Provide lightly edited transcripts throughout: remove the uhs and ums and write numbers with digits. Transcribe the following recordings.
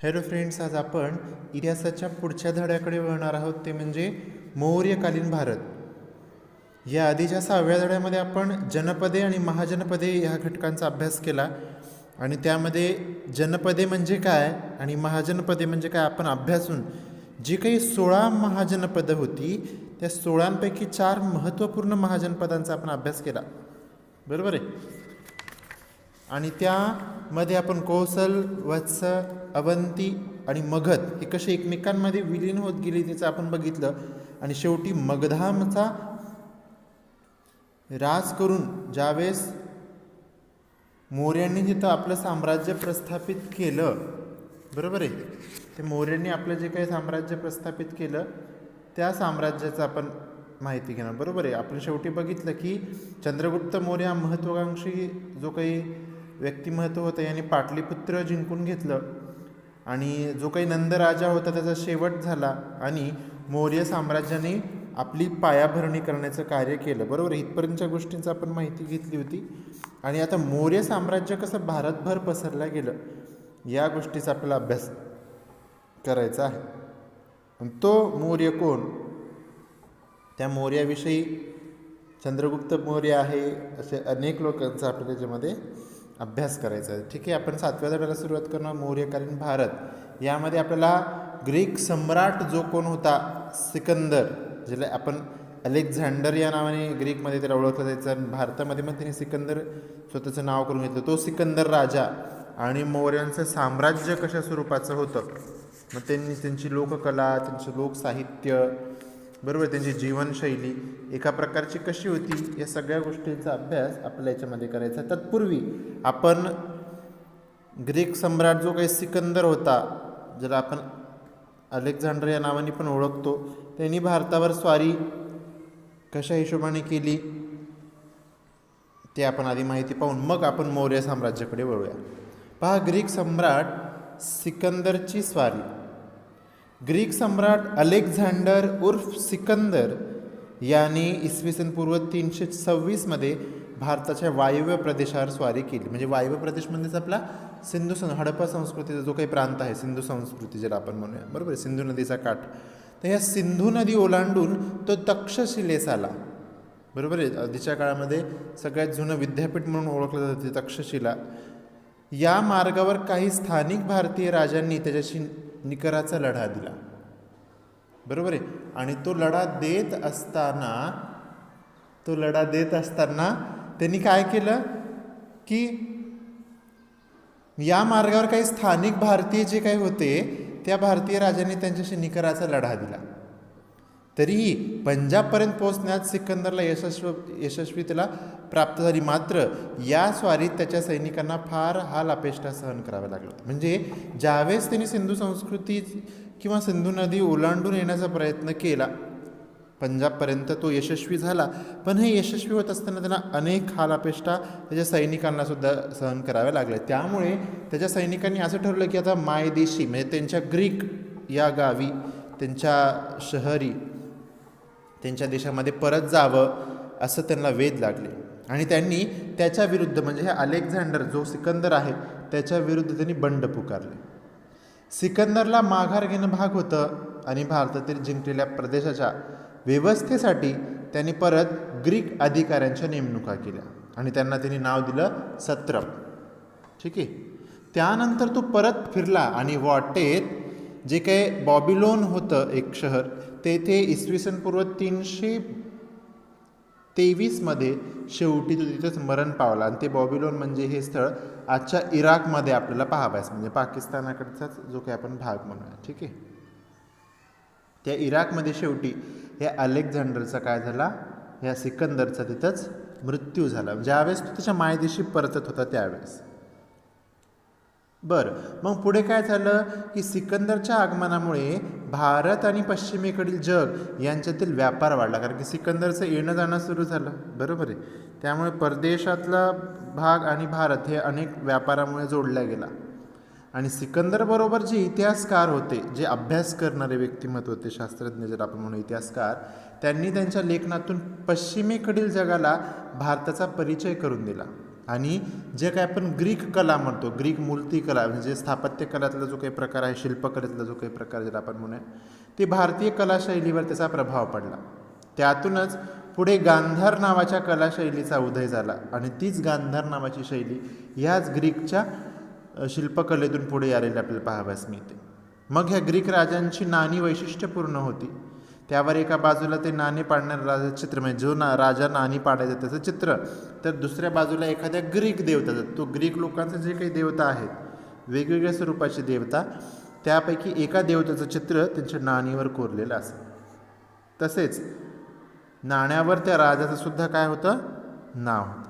Hello friends, आज आपण इतिहासाच्या पुढच्या धड्याकडे वळणार आहोत, ते म्हणजे मौर्यकालीन भारत. या आधीच्या 6व्या धड्यामध्ये आपण जनपदे आणि महाजनपदे ह्या घटकांचा अभ्यास केला आणि त्यामध्ये जनपदे म्हणजे काय आणि महाजनपदे म्हणजे काय आपण अभ्यासून जी काही 16 महाजनपदं होती त्या 16पैकी 4 महत्त्वपूर्ण महाजनपदांचा आपण अभ्यास केला, बरोबर आहे. आणि त्यामध्ये आपण कौसल, वत्स, अवंती आणि मगध हे कसे एकमेकांमध्ये विलीन होत गेले त्याचं आपण बघितलं. आणि शेवटी मगधांचा राज करून ज्यावेळेस मौर्यांनी तिथं आपलं साम्राज्य प्रस्थापित केलं, बरोबर आहे, ते मौर्यांनी आपलं जे काही साम्राज्य प्रस्थापित केलं त्या साम्राज्याचं आपण माहिती घेणार, बरोबर आहे. आपण शेवटी बघितलं की चंद्रगुप्त मौर्य महत्त्वाकांक्षी जो काही व्यक्तिमत्व होतं याने पाटलीपुत्र जिंकून घेतलं आणि जो काही नंदराजा होता त्याचा शेवट झाला आणि मौर्य साम्राज्याने आपली पायाभरणी करण्याचं कार्य केलं, बरोबर. इथपर्यंतच्या गोष्टींची आपण माहिती घेतली होती. आणि आता मौर्य साम्राज्य कसं भारतभर पसरलं गेलं या गोष्टीचा आपल्याला अभ्यास करायचा आहे. आणि तो मौर्य कोण, त्या मौर्याविषयी चंद्रगुप्त मौर्य आहे असे अनेक लोकांचा आपल्याला त्याच्यामध्ये अभ्यास करायचा आहे. ठीक आहे, आपण 7व्या धड्याला सुरुवात करणार मौर्यकालीन भारत. यामध्ये आपल्याला ग्रीक सम्राट जो कोण होता सिकंदर, ज्याला आपण अलेक्झांडर या नावाने ग्रीकमध्ये त्याला ओळखलं जायचं आणि भारतामध्ये मग त्यांनी सिकंदर स्वतःचं नाव करून घेतलं. तो सिकंदर राजा आणि मौर्यांचं साम्राज्य कशा स्वरूपाचं होतं, मग त्यांनी त्यांची लोककला, त्यांचं लोकसाहित्य, बरोबर, त्यांची जीवनशैली एका प्रकारची कशी होती या सगळ्या गोष्टींचा अभ्यास आपल्याला याच्यामध्ये करायचा. तत्पूर्वी आपण ग्रीक सम्राट जो काही सिकंदर होता, ज्याला आपण अलेक्झांडर या नावाने पण ओळखतो, त्यांनी भारतावर स्वारी कशा हिशोबाने केली ते आपण आधी माहिती पाहून मग आपण मौर्य साम्राज्याकडे वळूया. पहा, ग्रीक सम्राट सिकंदरची स्वारी. ग्रीक सम्राट अलेक्झांडर उर्फ सिकंदर याने इसवी सन पूर्व 326 भारताच्या वायव्य प्रदेशावर स्वारी केली. म्हणजे वायव्य प्रदेश म्हणजेच आपला हडप्पा संस्कृतीचा जो काही प्रांत आहे, सिंधू संस्कृती ज्याला आपण म्हणूया, बरोबर, सिंधू नदीचा काठ. तर ह्या सिंधू नदी ओलांडून तो तक्षशिलेस आला, बरोबर आहे. आधीच्या काळामध्ये सगळ्यात जुनं विद्यापीठ म्हणून ओळखलं जाते तक्षशिला. या मार्गावर काही स्थानिक भारतीय राजांनी त्याच्याशी निकराचा लढा दिला, बरोबर आहे. आणि तो लढा देत असताना त्यांनी काय केलं की या मार्गावर काही स्थानिक भारतीय जे काही होते त्या भारतीय राजांनी त्यांच्याशी निकराचा लढा दिला. तरीही पंजाबपर्यंत पोहोचण्यात सिकंदरला यशस्वीतेला प्राप्त झाली. मात्र या स्वारीत त्याच्या सैनिकांना फार हाल अपेष्टा सहन कराव्या लागल्या. म्हणजे ज्यावेळेस त्यांनी सिंधू संस्कृती किंवा सिंधू नदी ओलांडून येण्याचा प्रयत्न केला पंजाबपर्यंत, तो यशस्वी झाला. पण हे यशस्वी होत असताना त्यांना अनेक हाल अपेष्टा त्याच्या सैनिकांना सुद्धा सहन कराव्या लागल्या. त्यामुळे त्याच्या सैनिकांनी असं ठरवलं की आता मायदेशी म्हणजे त्यांच्या ग्रीक या गावी, त्यांच्या शहरी, त्यांच्या देशामध्ये परत जावं असं त्यांना वेध लागले. आणि त्यांनी त्याच्या विरुद्ध म्हणजे हे अलेक्झांडर जो सिकंदर आहे त्याच्या विरुद्ध त्यांनी बंड पुकारले. सिकंदरला माघार घेणं भाग होतं आणि भारतातील जिंकलेल्या प्रदेशाच्या व्यवस्थेसाठी त्यांनी परत ग्रीक अधिकाऱ्यांच्या नेमणुका केल्या आणि त्यांना त्यांनी नाव दिलं सत्रप. ठीक आहे, त्यानंतर तो परत फिरला आणि वाटेत जे काही बॉबिलोन होतं एक शहर, तेथे इसवी सन पूर्व 323 शेवटी तो तिथंच मरण पावला. आणि ते बॉबिलोन म्हणजे हे स्थळ आजच्या इराकमध्ये आपल्याला पाहावयास, म्हणजे पाकिस्तानाकडचाच जो काही आपण भाग म्हणूया. ठीक आहे, त्या इराकमध्ये शेवटी ह्या अलेक्झांडरचा काय झाला, ह्या सिकंदरचा तिथंच मृत्यू झाला, ज्यावेळेस तो त्याच्या मायदेशी परतत होता त्यावेळेस. बरं, मग पुढे काय झालं की सिकंदरच्या आगमनामुळे भारत आणि पश्चिमेकडील जग यांच्यातील व्यापार वाढला, कारण की सिकंदरचं येणं जाणं सुरू झालं, बरोबर आहे. त्यामुळे परदेशातला भाग आणि भारत हे अनेक व्यापारामुळे जोडला गेला. आणि सिकंदरबरोबर जे इतिहासकार होते, जे अभ्यास करणारे व्यक्तिमत्व होते, शास्त्रज्ञ जर आपण म्हणू इतिहासकार, त्यांनी त्यांच्या लेखनातून पश्चिमेकडील जगाला भारताचा परिचय करून दिला. आणि जे काय आपण ग्रीक कला म्हणतो, ग्रीक मूर्तिकला म्हणजे स्थापत्यकलातला जो काही प्रकार आहे, शिल्पकलेतला जो काही प्रकार ज्याला आपण म्हणूया, ते भारतीय कलाशैलीवर त्याचा प्रभाव पडला. त्यातूनच पुढे गांधार नावाच्या कलाशैलीचा उदय झाला आणि तीच गांधार नावाची शैली ह्याच ग्रीकच्या शिल्पकलेतून पुढे आलेली आपल्याला पाहाव्यास मिळते. मग ह्या ग्रीक राजांची नाणी वैशिष्ट्यपूर्ण होती. त्यावर एका बाजूला ते नाणे पाडणारं राजाचं चित्र, म्हणजे जो राजा नाणी पाडायचा त्याचं चित्र, तर दुसऱ्या बाजूला एखाद्या ग्रीक देवताचं, तो ग्रीक लोकांचे जे काही देवता आहेत, वेगवेगळ्या स्वरूपाची देवता, त्यापैकी एका देवताचं चित्र त्यांच्या नाणीवर कोरलेलं असतं. तसेच नाण्यावर त्या राजाचं सुद्धा काय होतं, नाव होतं.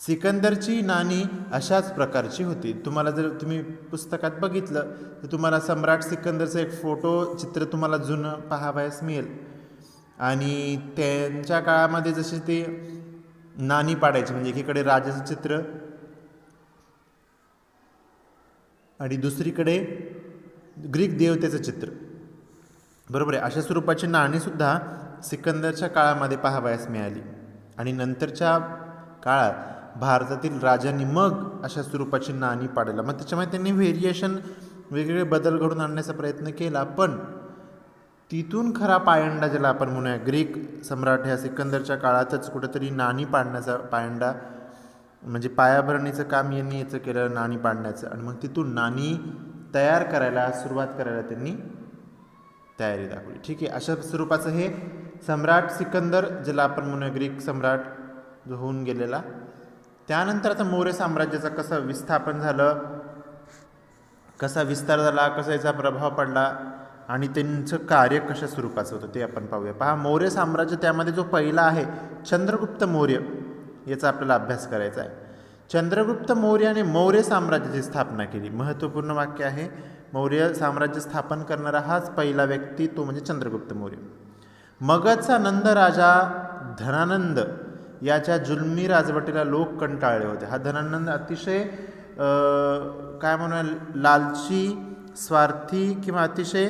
सिकंदरची नाणी अशाच प्रकारची होती. तुम्हाला जर तुम्ही पुस्तकात बघितलं तर तुम्हाला सम्राट सिकंदरचं एक फोटो चित्र तुम्हाला जुनं पाहावयास मिळेल. आणि त्यांच्या काळामध्ये जसे ते नाणी पाडायचे, म्हणजे एकीकडे राजाचं चित्र आणि दुसरीकडे ग्रीक देवतेचं चित्र, बरोबर आहे, अशा स्वरूपाची नाणीसुद्धा सिकंदरच्या काळामध्ये पाहावयास मिळाली. आणि नंतरच्या काळात भारतातील राजांनी मग अशा स्वरूपाची नाणी पाडायला, मग त्याच्यामध्ये त्यांनी व्हेरिएशन, वेगवेगळे बदल घडून आणण्याचा प्रयत्न केला. पण तिथून खरा पायंडा ज्याला आपण म्हणूया, ग्रीक सम्राट ह्या सिकंदरच्या काळातच कुठेतरी नाणी पाडण्याचा पायंडा, म्हणजे पायाभरणीचं काम यांनी याचं केलं, नाणी पाडण्याचं. आणि मग तिथून नाणी तयार करायला सुरुवात करायला त्यांनी तयारी दाखवली. ठीक आहे, अशा स्वरूपाचं हे सम्राट सिकंदर ज्याला आपण म्हणूया ग्रीक सम्राट जो होऊन गेलेला. त्यानंतर आता मौर्य साम्राज्याचा कसं विस्थापन झालं, कसा विस्तार झाला, कसा याचा प्रभाव पडला आणि त्यांचं कार्य कशा स्वरूपाचं होतं ते आपण पाहूया. पहा, मौर्य साम्राज्य, त्यामध्ये जो पहिला आहे चंद्रगुप्त मौर्य, याचा आपल्याला अभ्यास करायचा आहे. चंद्रगुप्त मौर्याने मौर्य साम्राज्याची स्थापना केली. महत्त्वपूर्ण वाक्य आहे, मौर्य साम्राज्य स्थापन करणारा हाच पहिला व्यक्ती, तो म्हणजे चंद्रगुप्त मौर्य. मगधचा नंद राजा धनानंद याच्या जुलमी राजवटीला लोक कंटाळले होते. हा धनानंद अतिशय काय म्हणूया, लालची, स्वार्थी किंवा अतिशय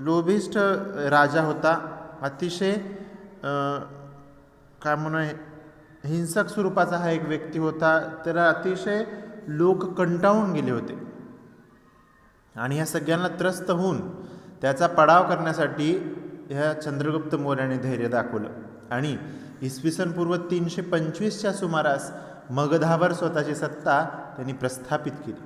लोभिष्ठ राजा होता. अतिशय काय म्हणूया, हिंसक स्वरूपाचा हा एक व्यक्ती होता. त्याला अतिशय लोक कंटाळून गेले होते आणि ह्या सगळ्यांना त्रस्त होऊन त्याचा पाडाव करण्यासाठी ह्या चंद्रगुप्त मौर्याने धैर्य दाखवलं आणि इसवी सन पूर्व 325च्या सुमारास मगधावर स्वतःची सत्ता त्यांनी प्रस्थापित केली.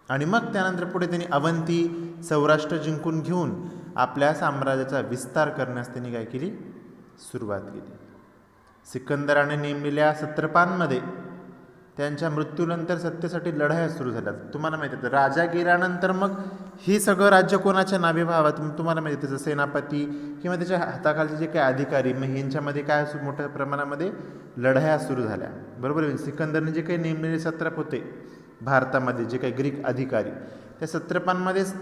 आणि मग त्यानंतर पुढे त्यांनी अवंती, सौराष्ट्र जिंकून घेऊन आपल्या साम्राज्याचा विस्तार करण्यास त्यांनी काय केली, सुरुवात केली. सिकंदराने नेमलेल्या सत्रपांमध्ये त्यांच्या मृत्यूनंतर सत्तेसाठी लढाया सुरू झाल्या. तुम्हाला माहिती आहे, राजा गेल्यानंतर मग हे सगळं राज्य कोणाच्या नावे व्हावं, तुम्हाला माहिती आहे, त्याचं सेनापती किंवा त्याच्या हाताखालचे जे काही अधिकारी, मग यांच्यामध्ये काय मोठ्या प्रमाणामध्ये लढाया सुरू झाल्या, बरोबर आहे. सिकंदरने जे काही नेमलेले सत्रप होते भारतामध्ये, जे काही ग्रीक अधिकारी, त्या सत्रपांमध्येच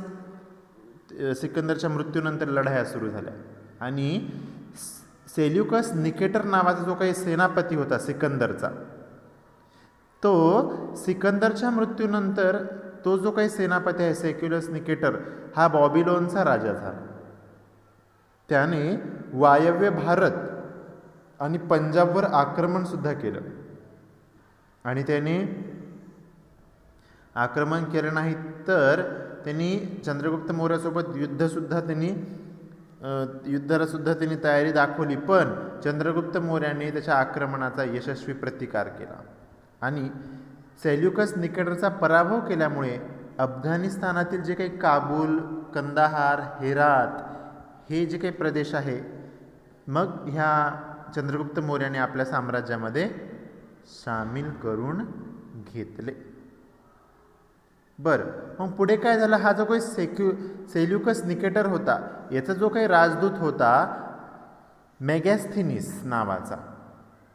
सिकंदरच्या मृत्यूनंतर लढाया सुरू झाल्या. आणि सेल्युकस निकेटर नावाचा जो काही सेनापती होता सिकंदरचा, तो सिकंदरच्या मृत्यूनंतर तो जो काही सेनापती आहे सेक्युलस निकेटर, हा बॉबिलोनचा राजा झाला. त्याने वायव्य भारत आणि पंजाबवर आक्रमण सुद्धा केलं. आणि त्याने आक्रमण केलं नाही तर त्यांनी चंद्रगुप्त मौर्यासोबत युद्धाला सुद्धा त्यांनी तयारी दाखवली. पण चंद्रगुप्त मौर्याने त्याच्या आक्रमणाचा यशस्वी प्रतिकार केला आणि सेल्युकस निकेटरचा पराभव केल्यामुळे अफगाणिस्तानातील जे काही काबूल, कंदाहार, हेरात हे जे काही प्रदेश आहे, मग ह्या चंद्रगुप्त मौर्याने आपल्या साम्राज्यामध्ये सामील करून घेतले. बरं, मग पुढे काय झालं, हा जो काही सेल्युकस निकेटर होता, याचा जो काही राजदूत होता मेगॅस्थेनिस नावाचा,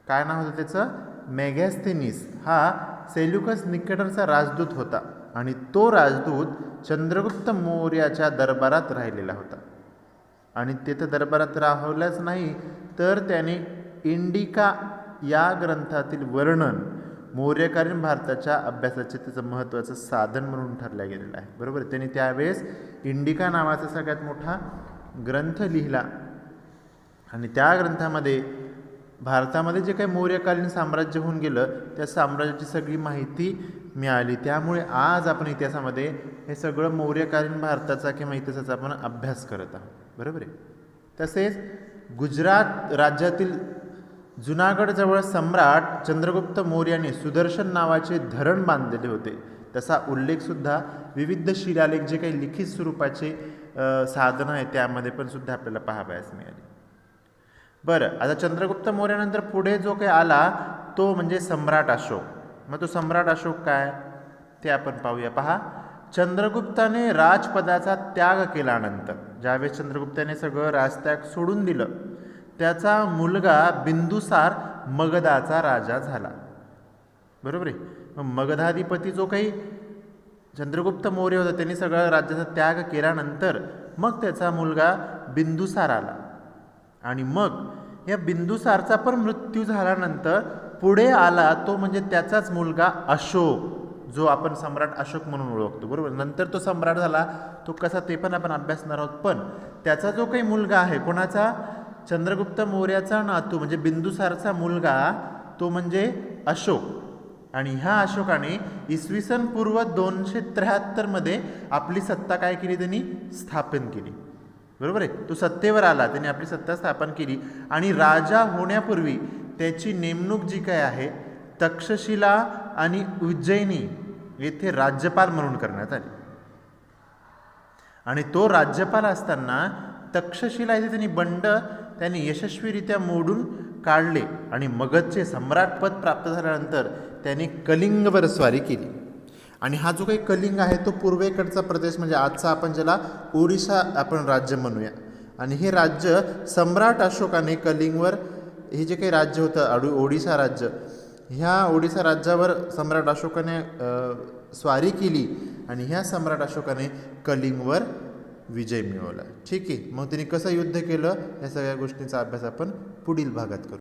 काय नाव होतं त्याचं, मेगॅस्थेनिस, हा सेल्युकस निकेटरचा राजदूत होता. आणि तो राजदूत चंद्रगुप्त मौर्याच्या दरबारात राहिलेला होता. आणि तिथं दरबारात राहिलाच नाही तर त्याने इंडिका या ग्रंथातील वर्णन मौर्यकालीन भारताच्या अभ्यासाचे त्याचं महत्त्वाचं साधन म्हणून ठरलं गेलेलं आहे, बरोबर. त्यांनी त्यावेळेस इंडिका नावाचा सगळ्यात मोठा ग्रंथ लिहिला आणि त्या ग्रंथामध्ये भारतामध्ये जे काही मौर्यकालीन साम्राज्य होऊन गेलं त्या साम्राज्याची सगळी माहिती मिळाली. त्यामुळे आज आपण इतिहासामध्ये हे सगळं मौर्यकालीन भारताचा किंवा इतिहासाचा आपण अभ्यास करत आहोत. बरोबर आहे. तसेच गुजरात राज्यातील जुनागडजवळ सम्राट चंद्रगुप्त मौर्याने सुदर्शन नावाचे धरण बांधलेले होते. तसा उल्लेखसुद्धा विविध शिलालेख जे काही लिखित स्वरूपाचे साधनं आहेत त्यामध्ये पण सुद्धा आपल्याला पाहावयास मिळाले. बरं, आता चंद्रगुप्त मौर्यानंतर पुढे जो काही आला तो म्हणजे सम्राट अशोक. मग तो सम्राट अशोक काय ते आपण पाहूया. पहा, चंद्रगुप्ताने राजपदाचा त्याग केल्यानंतर, ज्यावेळेस चंद्रगुप्ताने सगळं राजत्याग सोडून दिलं, त्याचा मुलगा बिंदुसार मगधाचा राजा झाला. बरोबर आहे. मग मगधाधिपती जो काही चंद्रगुप्त मौर्य होता त्यांनी सगळं राज्याचा त्याग केल्यानंतर मग त्याचा मुलगा बिंदुसार आला. आणि मग या बिंदुसारचा पण मृत्यू झाल्यानंतर पुढे आला तो म्हणजे त्याचाच मुलगा अशोक, जो आपण सम्राट अशोक म्हणून ओळखतो. बरोबर. नंतर तो सम्राट झाला, तो कसा ते पण आपण अभ्यासणार आहोत. पण त्याचा जो काही मुलगा आहे, कोणाचा, चंद्रगुप्त मौर्याचा नातू म्हणजे बिंदुसारचा मुलगा, तो म्हणजे अशोक. आणि ह्या अशोकाने इसवी सन पूर्व 273 मध्ये आपली सत्ता काय केली, त्यांनी स्थापन केली. बरोबर आहे. तो सत्तेवर आला, त्याने आपली सत्ता स्थापन केली. आणि राजा होण्यापूर्वी त्याची नेमणूक जी काय आहे तक्षशिला आणि उज्जैनी येथे राज्यपाल म्हणून करण्यात आली. आणि तो राज्यपाल असताना तक्षशिला येथे त्यांनी यशस्वीरित्या मोडून काढले. आणि मगधचे सम्राटपद प्राप्त झाल्यानंतर त्यांनी कलिंगवर स्वारी केली. आणि हा जो काही कलिंग आहे तो पूर्वेकडचा प्रदेश म्हणजे आजचा आपण ज्याला ओडिशा आपण राज्य म्हणूया. आणि हे राज्य सम्राट अशोकाने कलिंगवर, हे जे काही राज्य होतं ओडिशा राज्य, ह्या ओडिशा राज्यावर सम्राट अशोकाने स्वारी केली. आणि ह्या सम्राट अशोकाने कलिंगवर विजय मिळवला. ठीक आहे. मग त्यांनी कसं युद्ध केलं या सगळ्या गोष्टींचा अभ्यास आपण पुढील भागात करू.